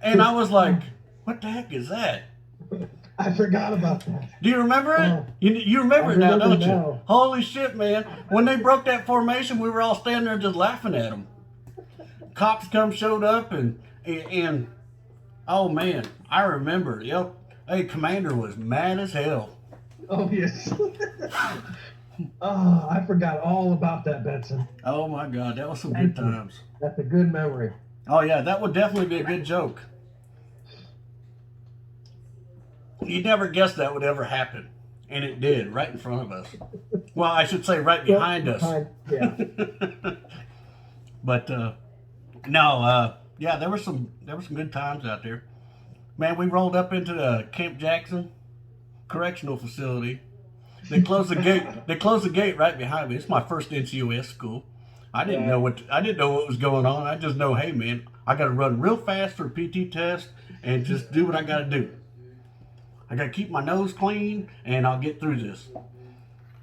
D: And I was like, "What the heck is that?"
F: I forgot about that.
D: Do you remember it?
F: Oh.
D: You remember it now, don't you?
F: Now.
D: Holy shit, man. When they broke that formation, we were all standing there just laughing at them. Cops showed up, and oh, man, I remember. Hey, Commander was mad as hell.
F: Oh, yes. Oh, I forgot all about that, Benson.
D: Oh, my God, that was some good times.
F: That's a good memory.
D: Oh, yeah, that would definitely be a good joke. You never guessed that would ever happen. And it did, right in front of us. Well, I should say right behind us.
F: Yeah.
D: But no, yeah, there were some good times out there. Man, we rolled up into the Camp Jackson Correctional Facility. They closed the gate. They closed the gate right behind me. It's my first NCOS school. I didn't know what was going on. I just know, hey man, I got to run real fast for a PT test and just do what I got to do. I got to keep my nose clean, and I'll get through this.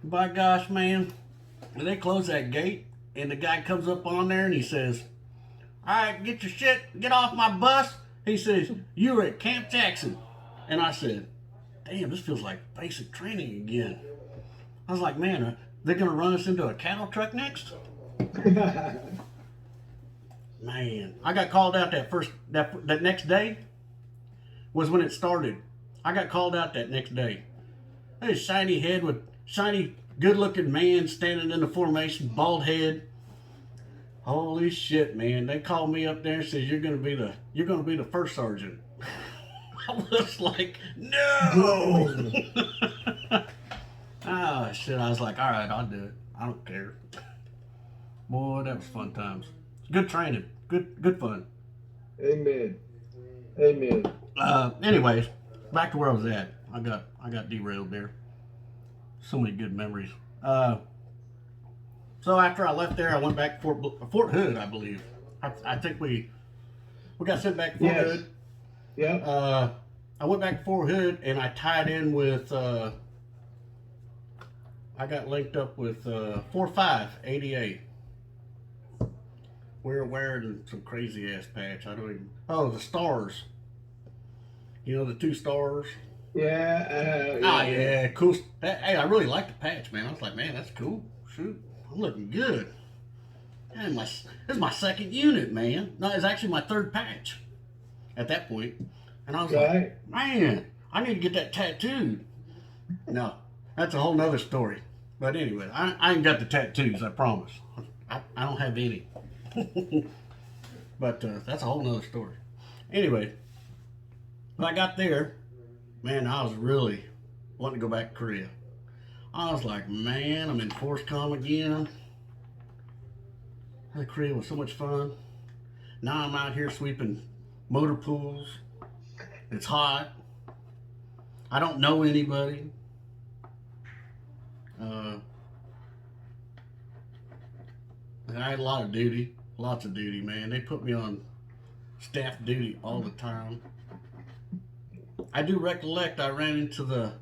D: By gosh, man, they close that gate, and the guy comes up on there, and he says, all right, get your shit, get off my bus. He says, you were at Camp Jackson. And I said, damn, this feels like basic training again. I was like, man, they're going to run us into a cattle truck next? Man, I got called out that next day was when it started. I got called out that next day. There's a shiny head with shiny, good-looking man standing in the formation, bald head. Holy shit, man! They called me up there and said, "You're gonna be the first sergeant." I was like, "No!" Ah, shit! I was like, "All right, I'll do it. I don't care." Boy, that was fun times. Good training. Good fun.
E: Amen.
D: Anyways, back to where I was at. I got derailed there. So many good memories. So after I left there, I went back to Fort Hood, I believe. I think we got sent back to Fort Hood.
E: Yeah.
D: I went back to Fort Hood and I tied in with. I got linked up with 4-5 ADA. We were wearing some crazy ass patch. I don't even. Oh, the stars. You know the 2 stars.
E: Yeah.
D: Yeah, cool. Hey, I really like the patch, man. I was like, man, that's cool. Shoot, I'm looking good. And this is my 2nd unit, man. No, it's actually my 3rd patch at that point. And I was like, man, I need to get that tattooed. No, that's a whole nother story. But anyway, I ain't got the tattoos, I promise. I don't have any. But that's a whole nother story. Anyway, when I got there, man, I was really wanting to go back to Korea. I was like, man, I'm in ForceCom again. Korea was so much fun. Now I'm out here sweeping motor pools. It's hot. I don't know anybody. I had a lot of duty. Lots of duty, man. They put me on staff duty all the time. I do recollect I ran into the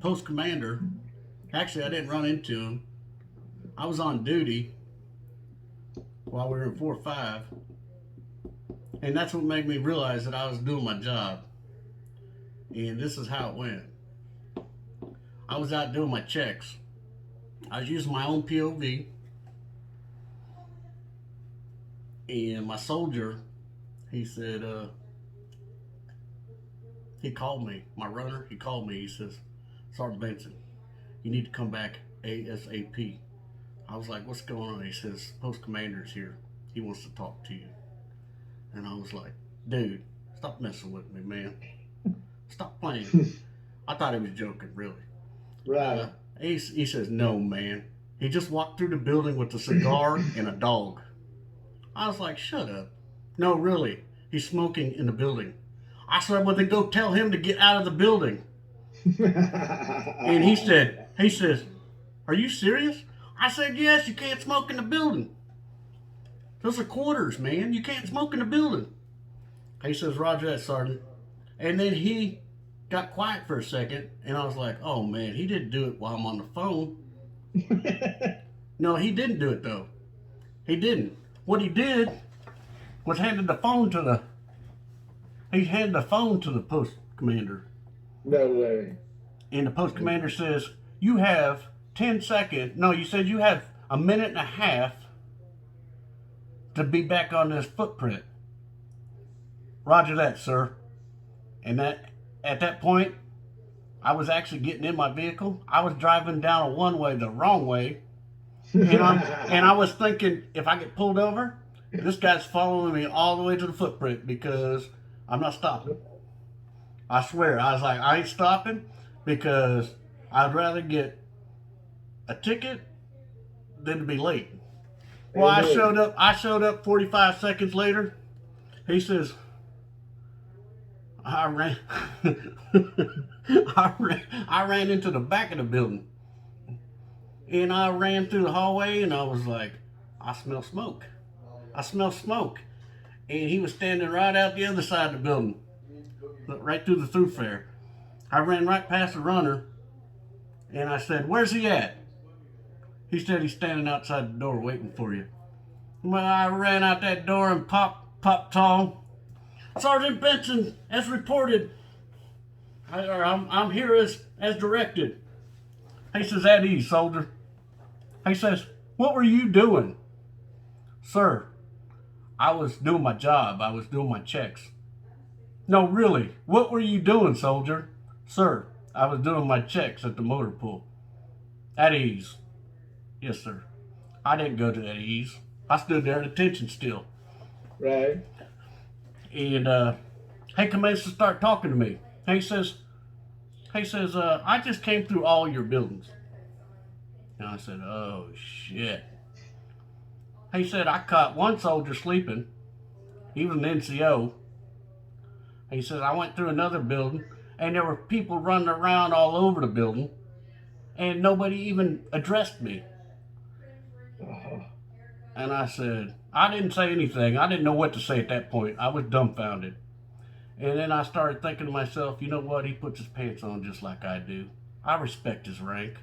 D: post commander. Actually, I didn't run into him. I was on duty while we were in 4-5. And that's what made me realize that I was doing my job. And this is how it went. I was out doing my checks. I was using my own POV. And my soldier, he said, he called me, my runner, he called me, he says, Sergeant Benson, you need to come back ASAP. I was like, what's going on? He says, post commander's here. He wants to talk to you. And I was like, dude, stop messing with me, man. Stop playing. I thought he was joking, really.
E: Right.
D: He says, no, man. He just walked through the building with a cigar and a dog. I was like, shut up. No, really. He's smoking in the building. I said, well, then go tell him to get out of the building. And he says, are you serious? I said, yes, you can't smoke in the building. Those are quarters, man. You can't smoke in the building. He says, roger that, Sergeant. And then he got quiet for a second, and I was like, oh, man, he didn't do it while I'm on the phone. No, he didn't do it, though. He didn't. What he did was handed the phone to the post commander.
E: No way.
D: And the post commander says, you have 10 seconds. No, you said you have a minute and a half to be back on this footprint. Roger that, sir. And at that point, I was actually getting in my vehicle. I was driving down a one-way the wrong way. And I was thinking, if I get pulled over, this guy's following me all the way to the footprint because I'm not stopping. I swear, I was like, I ain't stopping because I'd rather get a ticket than to be late. Well, I showed up 45 seconds later. He says, I ran, I ran into the back of the building. And I ran through the hallway and I was like, I smell smoke. I smell smoke. And he was standing right out the other side of the building, right through the thoroughfare. I ran right past the runner and I said, where's he at? He said he's standing outside the door waiting for you. Well, I ran out that door and popped tall. Sergeant Benson, as reported. I'm here as directed. He says, at ease, soldier. He says, what were you doing? Sir, I was doing my job. I was doing my checks. No, really, what were you doing, soldier? Sir, I was doing my checks at the motor pool. At ease. Yes, sir. I didn't go to at ease. I stood there at attention still.
E: Right.
D: And he commenced to start talking to me. He says, I just came through all your buildings. And I said, oh, shit. He said, I caught one soldier sleeping. He was an NCO. He says, I went through another building, and there were people running around all over the building, and nobody even addressed me. And I said, I didn't say anything. I didn't know what to say at that point. I was dumbfounded. And then I started thinking to myself, you know what? He puts his pants on just like I do. I respect his rank.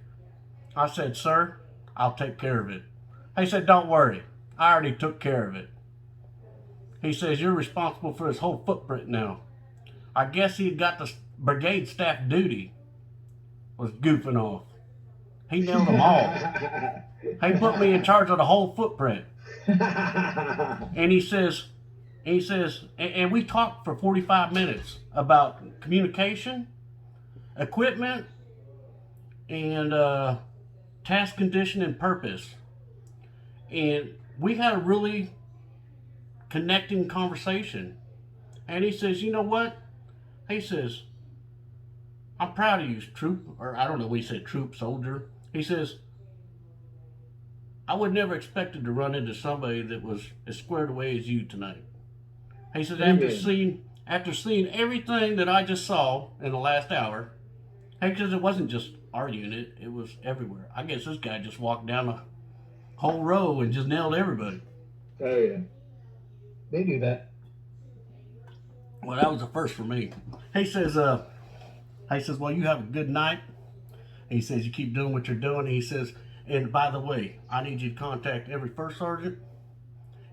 D: I said, sir, I'll take care of it. He said, don't worry. I already took care of it. He says, you're responsible for his whole footprint now. I guess he got the brigade staff duty. Was goofing off. He nailed them all. He put me in charge of the whole footprint. And he says, and we talked for 45 minutes about communication, equipment, and task, condition, and purpose. And we had a really connecting conversation. And he says, you know what? He says, I'm proud of you, troop, or I don't know what he said, troop, soldier. He says, I would never expected to run into somebody that was as squared away as you tonight. He says, after seeing everything that I just saw in the last hour, because it wasn't just our unit, it was everywhere. I guess this guy just walked down a whole row and just nailed everybody.
E: Oh, yeah.
F: They do that.
D: Well, that was the first for me. He says, well, you have a good night. He says, you keep doing what you're doing. He says, and by the way, I need you to contact every first sergeant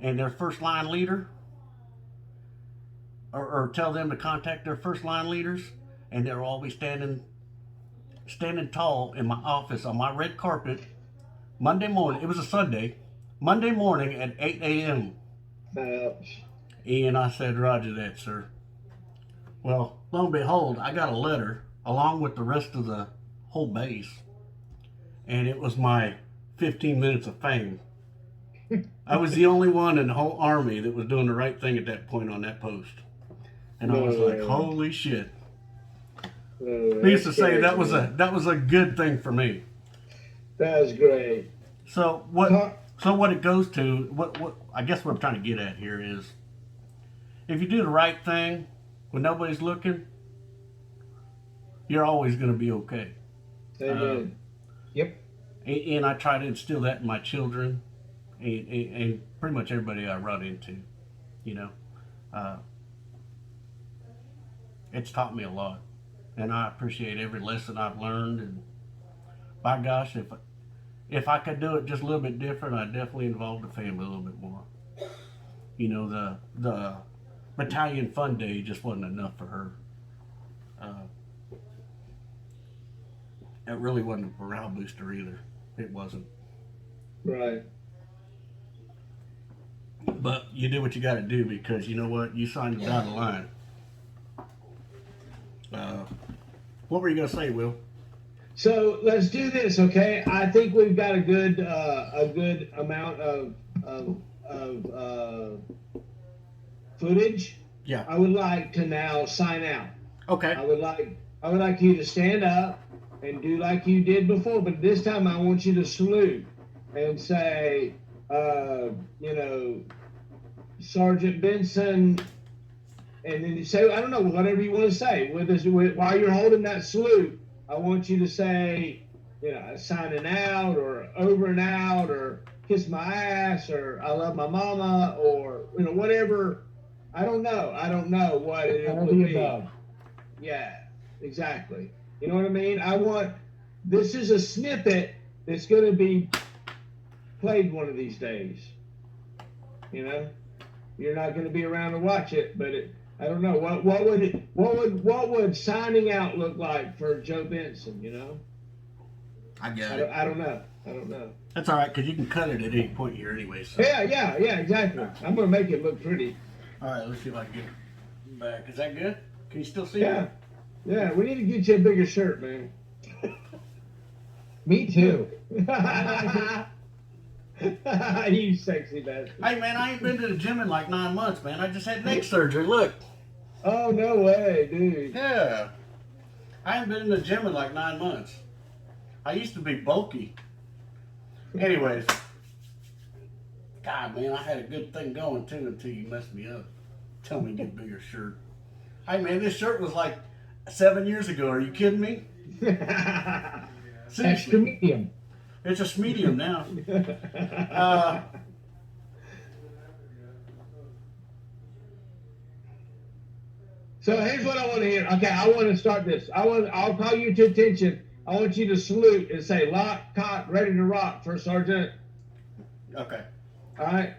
D: and their first line leader, or tell them to contact their first line leaders, and they'll all be standing tall in my office on my red carpet Monday morning. It was a Sunday, Monday morning at 8 a.m.
E: Ouch.
D: And I said, roger that, sir. Well, lo and behold, I got a letter along with the rest of the whole base. And it was my 15 minutes of fame. I was the only one in the whole army that was doing the right thing at that point on that post. And I was like, holy shit. Needless to say, that was a good thing for me.
E: That was great.
D: So what it goes to, what I guess what I'm trying to get at here is, if you do the right thing when nobody's looking, you're always going to be okay.
E: Amen.
F: Yep.
D: And I try to instill that in my children and pretty much everybody I run into. You know, it's taught me a lot, and I appreciate every lesson I've learned. And by gosh, if I could do it just a little bit different, I'd definitely involve the family a little bit more. You know, the battalion fun day just wasn't enough for her. It really wasn't a morale booster either. It wasn't.
E: Right.
D: But you do what you got to do, because you know what? You signed the dotted line. What were you going to say, Will?
E: So let's do this, okay? I think we've got a good amount of footage.
D: Yeah.
E: I would like to now sign out.
D: Okay.
E: I would like you to stand up and do like you did before, but this time I want you to salute and say, Sergeant Benson, and then you say, I don't know, whatever you want to say. While you're holding that salute, I want you to say, signing out or over and out or kiss my ass or I love my mama or, whatever. I don't know what it would be. Yeah, exactly. You know what I mean? This is a snippet that's going to be played one of these days. You're not going to be around to watch it, but I don't know what would signing out look like for Joe Benson.
D: I get it.
E: I don't know.
D: That's all right, because you can cut it at any point here anyway. So.
E: Yeah, exactly. I'm going to make it look pretty.
D: All right, let's see if I can get it back. Is that good? Can you still see
E: it? Yeah, we need to get you a bigger shirt, man.
F: Me too.
E: You sexy bastard.
D: Hey, man, I ain't been to the gym in like 9 months, man. I just had neck surgery. Look.
E: Oh, no way, dude.
D: Yeah. I haven't been in the gym in like 9 months. I used to be bulky. Anyways. God, man, I had a good thing going, too, until you messed me up. Tell me to get a bigger shirt. Hey, man, this shirt was like 7 years ago. Are you kidding me?
F: Extra medium.
D: It's a medium now.
E: So here's what I want to hear. Okay, I want to start this. I'll call you to attention. I want you to salute and say, lock, cock, ready to rock, First Sergeant.
D: Okay.
E: All right.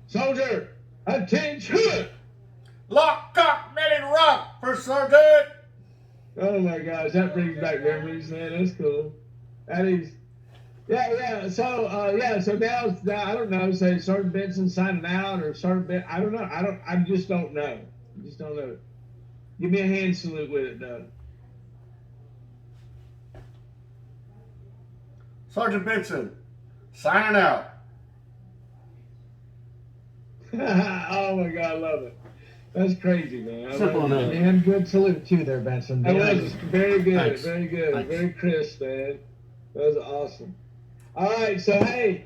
E: Soldier, attention!
D: Lock, cock, ready to rock, First Sergeant!
E: Oh my gosh, that brings back memories, man. That's cool. That is, yeah. So now I don't know. Say Sergeant Benson signing out or Sergeant Ben. I don't know. I just don't know. Give me a hand salute with it, though.
D: Sergeant Benson, signing out.
E: Oh my God, I love it. That's crazy, man.
D: Simple enough.
F: And good salute too there, Benson.
E: That was very good.
D: Thanks.
E: Very good.
D: Thanks.
E: Very crisp, man. That was awesome. All right, so hey,